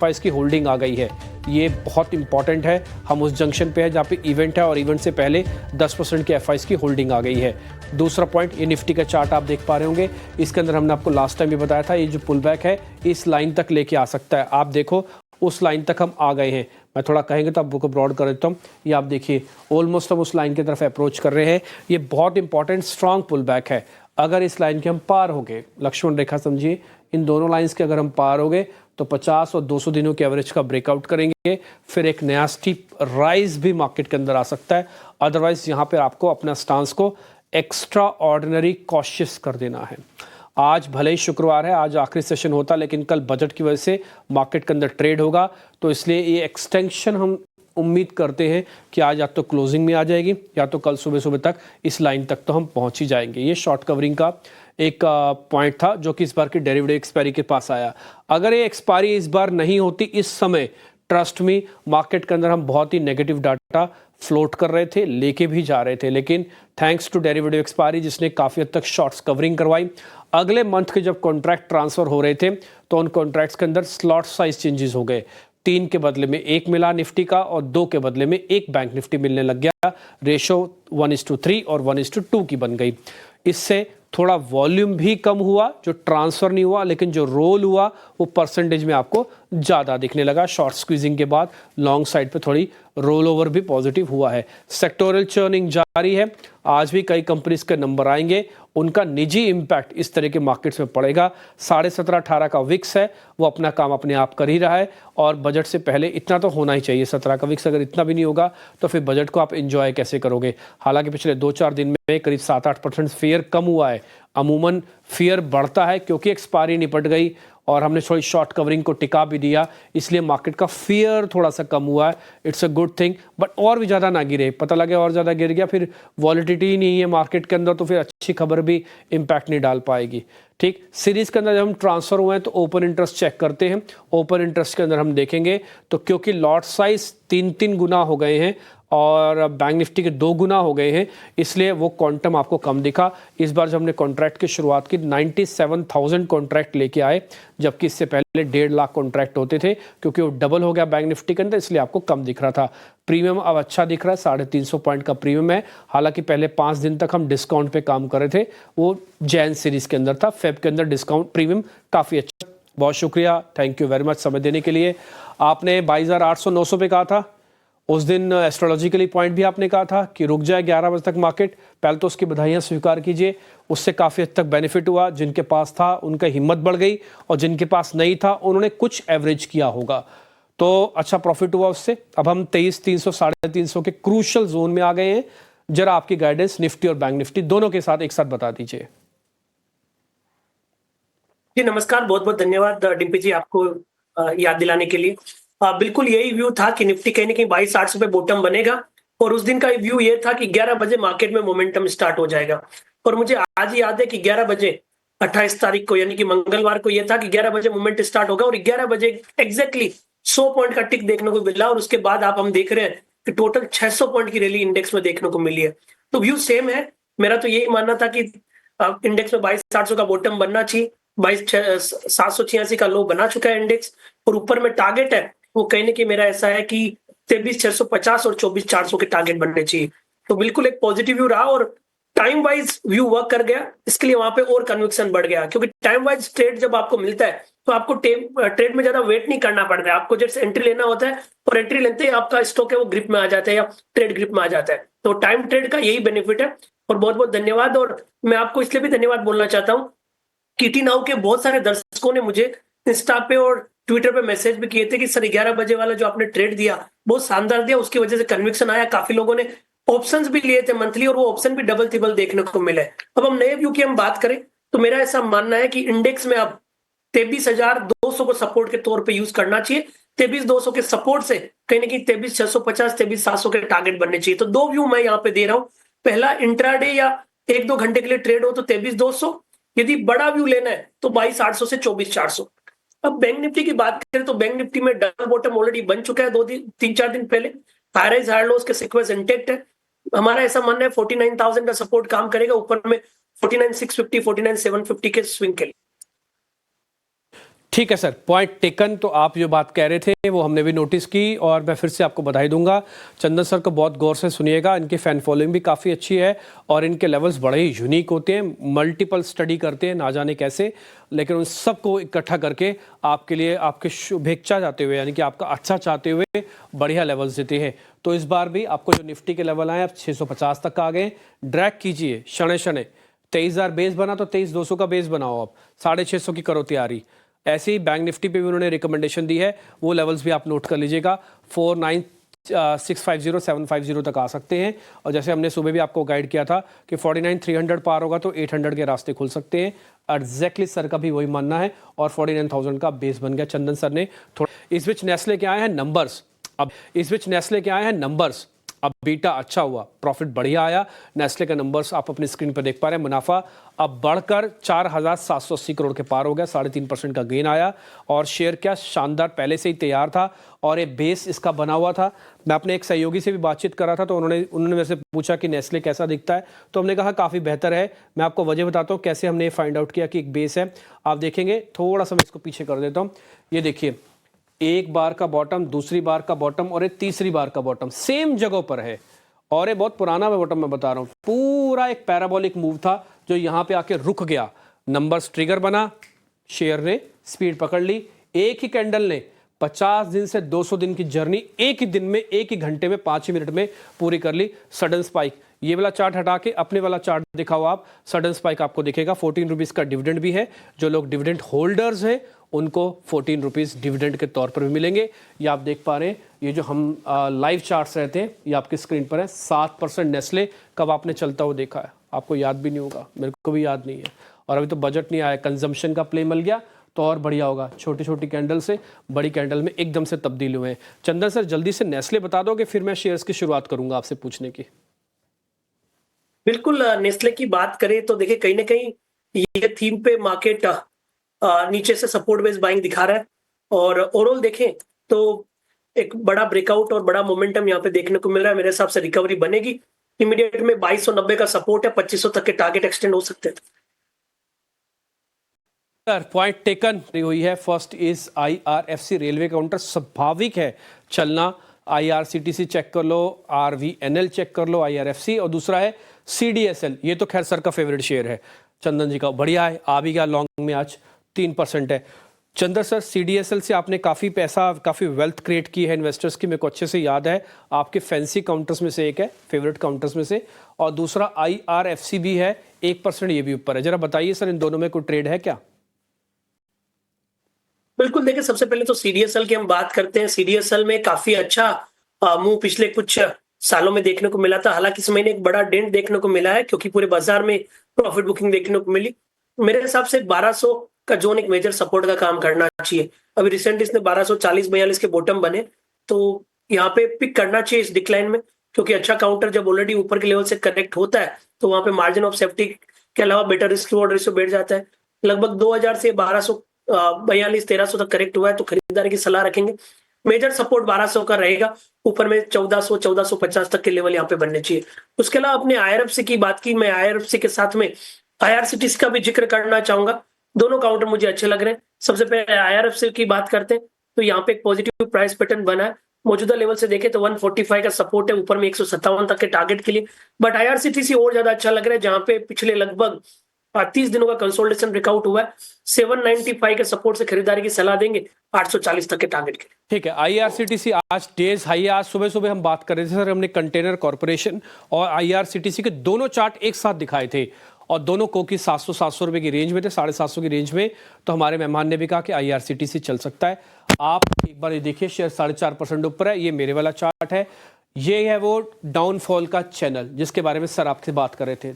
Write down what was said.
FIIs की holding आ गई है। ये बहुत इंपॉर्टेंट है। हम उस जंक्शन पे है जहाँ पे इवेंट है और इवेंट से पहले 10% की एफआईज की होल्डिंग आ गई है। दूसरा पॉइंट, ये निफ्टी का चार्ट आप देख पा रहे होंगे। इसके अंदर हमने आपको लास्ट टाइम भी बताया था, ये जो पुल बैक है इस लाइन तक लेके आ सकता है। आप देखो उस लाइन तक हम आ गए हैं। मैं थोड़ा कहेंगे तो आपको ब्रॉड कर देता हूँ। ये आप देखिए ऑलमोस्ट हम उस लाइन की तरफ अप्रोच कर रहे हैं। ये बहुत इंपॉर्टेंट स्ट्रांग पुल बैक है। अगर इस लाइन के हम पार हो गए, लक्ष्मण रेखा समझिए, इन दोनों लाइंस के अगर हम पार हो गए तो 50 और 200 दिनों के एवरेज का ब्रेकआउट करेंगे, फिर एक नया स्टीप राइज भी मार्केट के अंदर आ सकता है। अदरवाइज यहाँ पर आपको अपना स्टांस को एक्स्ट्रा ऑर्डिनरी कॉशियस कर देना है। आज भले ही शुक्रवार है, आज आखिरी सेशन होता, लेकिन कल बजट की वजह से मार्केट के अंदर ट्रेड होगा, तो इसलिए ये एक्सटेंशन हम उम्मीद करते हैं कि आज या तो क्लोजिंग में आ जाएगी या तो कल सुबह सुबह तक इस लाइन तक तो हम पहुंच ही जाएंगे। ये शॉर्ट कवरिंग का एक पॉइंट था जो कि इस बार की डेरिवेटिव एक्सपायरी के पास आया। अगर ये एक्सपायरी इस बार नहीं होती इस समय, ट्रस्ट में मार्केट के अंदर हम बहुत ही नेगेटिव डाटा फ्लोट कर रहे थे, लेके भी जा रहे थे, लेकिन थैंक्स टू डेरिवेटिव एक्सपायरी जिसने काफ़ी हद तक शॉर्ट्स कवरिंग करवाई। अगले मंथ के जब कॉन्ट्रैक्ट ट्रांसफर हो रहे थे तो उन कॉन्ट्रैक्ट्स के अंदर स्लॉट साइज चेंजेस हो गए। 3 के बदले में 1 मिला निफ्टी का और 2 के बदले में 1 बैंक निफ्टी मिलने लग गया। रेशो 1:3 और 1:2 की बन गई। इससे थोड़ा वॉल्यूम भी कम हुआ, जो ट्रांसफर नहीं हुआ, लेकिन जो रोल हुआ वो परसेंटेज में आपको ज़्यादा दिखने लगा। शॉर्ट स्क्वीजिंग के बाद लॉन्ग साइड पे थोड़ी रोल ओवर भी पॉजिटिव हुआ है। सेक्टोरल चर्निंग जारी है। आज भी कई कंपनीज के नंबर आएंगे, उनका निजी इम्पैक्ट इस तरह के मार्केट्स में पड़ेगा। 17.5-18 का विक्स है, वो अपना काम अपने आप कर ही रहा है और बजट से पहले इतना तो होना ही चाहिए। 17 का विक्स अगर इतना भी नहीं होगा तो फिर बजट को आप एंजॉय कैसे करोगे। हालांकि पिछले 2-4 दिन में करीब 7-8% फेयर कम हुआ है। अमूमन फेयर बढ़ता है क्योंकि एक्सपायरी निपट गई और हमने थोड़ी शॉर्ट कवरिंग को टिका भी दिया, इसलिए मार्केट का फियर थोड़ा सा कम हुआ है। It's a good thing, but और भी ज़्यादा ना गिरे। पता लगे और ज़्यादा गिर गया, फिर वॉलिटिलिटी नहीं है मार्केट के अंदर, तो फिर अच्छी खबर भी इम्पैक्ट नहीं डाल पाएगी। ठीक, सीरीज़ के अंदर जब हम ट्रांसफ़र हुए हैं तो ओपन इंटरेस्ट चेक करते हैं। ओपन इंटरेस्ट के अंदर हम देखेंगे तो क्योंकि लॉट साइज 3-3 गुना हो गए हैं और बैंक निफ्टी के 2 गुना हो गए हैं, इसलिए वो क्वांटम आपको कम दिखा। इस बार जब हमने कॉन्ट्रैक्ट की शुरुआत की 97,000 कॉन्ट्रैक्ट लेके आए, जबकि इससे पहले 1.5 लाख कॉन्ट्रैक्ट होते थे। क्योंकि वो डबल हो गया बैंक निफ्टी के अंदर, इसलिए आपको कम दिख रहा था। प्रीमियम अब अच्छा दिख रहा है, 350 पॉइंट का प्रीमियम है। हालांकि पहले 5 दिन तक हम डिस्काउंट पे काम कर रहे थे, वो जैन सीरीज के अंदर था। फेब के अंदर डिस्काउंट प्रीमियम काफ़ी अच्छा। बहुत शुक्रिया, थैंक यू वेरी मच समय देने के लिए। आपने 22,800-900 पे कहा था उस दिन, एस्ट्रोलॉजिकली पॉइंट भी आपने कहा था कि रुक जाए 11 बजे तक मार्केट। पहले तो उसकी बधाइयां स्वीकार कीजिए, उससे काफ़ी हद तक बेनिफिट हुआ। जिनके पास था उनका हिम्मत बढ़ गई और जिनके पास नहीं था उन्होंने कुछ एवरेज किया होगा, तो अच्छा प्रॉफिट हुआ उससे। अब हम 23,300 350 के क्रूशल जोन में आ गए हैं। जरा आपकी गाइडेंस निफ्टी और बैंक निफ्टी दोनों के साथ एक साथ बता दीजिए। जी नमस्कार, बहुत बहुत धन्यवाद डिम्पी जी आपको याद दिलाने के लिए। बिल्कुल यही व्यू था कि निफ्टी कहीं ना कहीं 22,800 पे बॉटम बनेगा और उस दिन का व्यू ये था कि 11 बजे मार्केट में मोमेंटम स्टार्ट हो जाएगा। और मुझे आज ही याद है कि 11 बजे 28 तारीख को यानी कि मंगलवार को ये था कि 11 बजे मोमेंट स्टार्ट होगा और 11 बजे एग्जैक्टली 100 पॉइंट का टिक देखने को मिला और उसके बाद आप हम देख रहे हैं कि टोटल 600 पॉइंट की रैली इंडेक्स में देखने को मिली है। तो व्यू सेम है। मेरा तो यही मानना था कि इंडेक्स में 22,800 का बॉटम बनना चाहिए। 22,786 का लो बना चुका है इंडेक्स और ऊपर में टारगेट है वो कहने की मेरा ऐसा है कि 23,650 और 24,400 के टारगेट बनने चाहिए। तो बिल्कुल एक पॉजिटिव व्यू रहा और टाइम वाइज व्यू वर्क कर गया, इसके लिए वहां पे और कन्विक्शन बढ़ गया। क्योंकि टाइम वाइज ट्रेड जब आपको मिलता है तो आपको ट्रेड में ज्यादा वेट नहीं करना पड़ता है। आपको जैसे एंट्री लेना होता है और एंट्री लेते ही आपका स्टॉक है वो ग्रिप में आ जाता है या ट्रेड ग्रिप में आ जाता है। तो टाइम ट्रेड का यही बेनिफिट है और बहुत बहुत धन्यवाद। और मैं आपको इसलिए भी धन्यवाद बोलना चाहता हूँ, किटी नाउ के बहुत सारे दर्शकों ने मुझे इंस्टा पे और ट्विटर पे मैसेज भी किए थे कि सर 11 बजे वाला जो आपने ट्रेड दिया बहुत शानदार दिया, उसकी वजह से कन्विक्शन आया। काफी लोगों ने ऑप्शंस भी लिए थे मंथली और वो ऑप्शन भी डबल ट्रिपल देखने को मिले। अब हम नए व्यू की हम बात करें तो मेरा ऐसा मानना है कि इंडेक्स में अब 23,200 को सपोर्ट के तौर पे यूज करना चाहिए। 23,200 के सपोर्ट से कहीं ना कहीं 23,650 23,700 के टारगेट बनने चाहिए। तो 2 व्यू मैं यहाँ पे दे रहा हूँ। पहला, इंट्राडे या 1-2 घंटे के लिए ट्रेड हो तो 23,200, यदि बड़ा व्यू लेना है तो 22,800 से 24,400। अब बैंक निफ्टी की बात करें तो बैंक निफ्टी में डबल बॉटम ऑलरेडी बन चुका है 3-4 दिन पहले। हाई राइज हाई लोज के सीक्वेंस इंटेक्ट है। हमारा ऐसा मानना है 49,000 का सपोर्ट काम करेगा, ऊपर में 49,650 49,750 के स्विंग के लिए। ठीक है सर, पॉइंट टेकन। तो आप जो बात कह रहे थे वो हमने भी नोटिस की और मैं फिर से आपको बधाई दूंगा। चंदन सर को बहुत गौर से सुनिएगा, इनकी फ़ैन फॉलोइंग भी काफ़ी अच्छी है और इनके लेवल्स बड़े ही यूनिक होते हैं, मल्टीपल स्टडी करते हैं ना जाने कैसे, लेकिन उन सबको इकट्ठा करके आपके लिए आपके शुभेच्छा चाहते हुए, यानी कि आपका अच्छा चाहते हुए बढ़िया लेवल्स देते हैं। तो इस बार भी आपको जो निफ्टी के लेवल आए, आप 650 तक आ गए, ड्रैग कीजिए शनै शनै। 23,000 बेस बना तो 23,200 का बेस बनाओ, आप 650 की करो तैयारी। ऐसे ही बैंक निफ्टी पे भी उन्होंने रिकमेंडेशन दी है, वो लेवल्स भी आप नोट कर लीजिएगा। 49,650 750 तक आ सकते हैं। और जैसे हमने सुबह भी आपको गाइड किया था कि 49,300 पार होगा तो 800 के रास्ते खुल सकते हैं। एग्जैक्टली सर का भी वही मानना है और 49,000 का बेस बन गया चंदन सर ने। थोड़ा इस बीच नेस्ले के आए हैं नंबर्स। अब बीटा अच्छा हुआ, प्रॉफिट बढ़िया आया। नेस्ले का नंबर्स आप अपनी स्क्रीन पर देख पा रहे हैं। मुनाफा अब बढ़कर 4,780 करोड़ के पार हो गया, 3.5% का गेन आया और शेयर क्या शानदार, पहले से ही तैयार था और ये बेस इसका बना हुआ था। मैं अपने एक सहयोगी से भी बातचीत कर रहा था तो उन्होंने मेरे से पूछा कि नेस्ले कैसा दिखता है, तो हमने कहा काफ़ी बेहतर है। मैं आपको वजह बताता हूँ कैसे हमने ये फाइंड आउट किया कि एक बेस है। आप देखेंगे, थोड़ा सा मैं इसको पीछे कर देता हूँ। ये देखिए, एक बार का बॉटम, दूसरी बार का बॉटम और एक तीसरी बार का बॉटम सेम जगह पर है और ये बहुत पुराना बॉटम मैं बता रहा हूँ। पूरा एक पैराबोलिक मूव था जो यहाँ पे आके रुक गया, नंबर्स ट्रिगर बना, शेयर ने स्पीड पकड़ ली। एक ही कैंडल ने 50 दिन से 200 दिन की जर्नी एक ही दिन में, एक ही घंटे में, 5 ही मिनट में पूरी कर ली। सडन स्पाइक, ये वाला चार्ट हटा के अपने वाला चार्ट दिखाओ आप, सडन स्पाइक आपको दिखेगा। 14 रुपीज़ का डिविडेंड भी है। जो लोग डिविडेंड होल्डर्स हैं उनको 14 रुपीज़ डिविडेंड के तौर पर भी मिलेंगे। ये आप देख पा रहे हैं, ये जो हम लाइव चार्ट्स रहते हैं ये आपकी स्क्रीन पर है। 7% नेस्ले कब आपने चलता हुआ देखा है? आपको याद भी नहीं होगा, मेरे को भी याद नहीं है। और अभी तो बजट नहीं आया, कंजम्पशन का प्ले मिल गया तो और बढ़िया होगा। छोटी छोटी कैंडल से बड़ी कैंडल में एकदम से तब्दील हुए हैं। चंदन सर जल्दी से नेस्ले बता दोगे, फिर मैं शेयर्स की शुरुआत करूंगा आपसे पूछने की। बिल्कुल, नेस्ले की बात करें तो देखिए कहीं ना कहीं ये थीम पे मार्केट नीचे से सपोर्ट बेस बाइंग दिखा रहा है और ओवरऑल देखें तो एक बड़ा ब्रेकआउट और बड़ा मोमेंटम यहाँ पे देखने को मिल रहा है। मेरे हिसाब से रिकवरी बनेगी। इमीडिएट में 2290 का सपोर्ट है, 2500 तक के टारगेट एक्सटेंड हो सकते हैं। सर पॉइंट टेकन हुई है। First is IRFC railway counter, स्वाभाविक है चलना। IRCTC चेक कर लो, RVNL चेक कर लो, IRFC, और दूसरा है CDSL। ये तो खैर सर का फेवरेट शेयर है, चंदन जी का, बढ़िया है, आ भी गया लॉन्ग में, आज 3% है। चंदन सर, CDSL से आपने काफ़ी पैसा, काफ़ी वेल्थ क्रिएट की है इन्वेस्टर्स की, मेरे को अच्छे से याद है। आपके फैंसी काउंटर्स में से एक है, फेवरेट काउंटर्स में से, और दूसरा IRFC भी है, 1% ये भी ऊपर है। जरा बताइए सर, इन दोनों में कोई ट्रेड है क्या? बिल्कुल, देखिए सबसे पहले तो CDSL की हम बात करते हैं। CDSL में काफी अच्छा मूव पिछले कुछ सालों में देखने को मिला था। हालांकि इस महीने एक बड़ा डेंट देखने को मिला है क्योंकि पूरे बाजार में प्रॉफिट बुकिंग देखने को मिली। मेरे हिसाब से 1200 का जोन एक मेजर सपोर्ट का काम करना चाहिए। अभी रिसेंटली इसने 1240-42 के बॉटम बने, तो यहाँ पे पिक करना चाहिए इस डिक्लाइन में, क्योंकि अच्छा काउंटर जब ऑलरेडी ऊपर के लेवल से कनेक्ट होता है तो वहां पे मार्जिन ऑफ सेफ्टी के अलावा बेटर रिस्क रिवॉर्ड रेशियो बैठ जाता है। लगभग 2000 से 1242-1300 तक करेक्ट हुआ है तो खरीदारी की सलाह रखेंगे। मेजर सपोर्ट 1200 का रहेगा, ऊपर में 1400-1450 तक के लेवल यहाँ पे बनने चाहिए। उसके अलावा अपने IRFC की बात की, मैं IRFC के साथ में IRCTC का भी जिक्र करना चाहूंगा। दोनों काउंटर मुझे अच्छे लग रहे हैं। सबसे पहले IRFC की बात करते हैं तो यहाँ पे एक पॉजिटिव प्राइस पैटर्न बना है। मौजूदा लेवल से देखें तो 145 का सपोर्ट है, ऊपर में 157 तक के टारगेट के लिए। बट IRCTC और ज्यादा अच्छा लग रहा है, जहां पे पिछले लगभग 30 दिनों का कंसोलिडेशन ब्रेकआउट हुआ है। 795 के सपोर्ट से खरीदारी की सलाह देंगे 840 तक के टारगेट के। ठीक है, IRCTC आज डेज हाई है। आज सुबह सुबह हम बात कर रहे थे सर, हमने कंटेनर कॉर्पोरेशन और IRCTC के दोनों चार्ट एक साथ दिखाए थे और दोनों को की 700 रुपए की रेंज में थे, 750 की रेंज में। तो हमारे मेहमान ने भी कहा कि IRCTC चल सकता है। आप एक बार ये देखिए, शेयर 4.5% ऊपर है। ये मेरे वाला चार्ट है, ये है वो डाउनफॉल का चैनल जिसके बारे में सर आपसे बात कर रहे थे।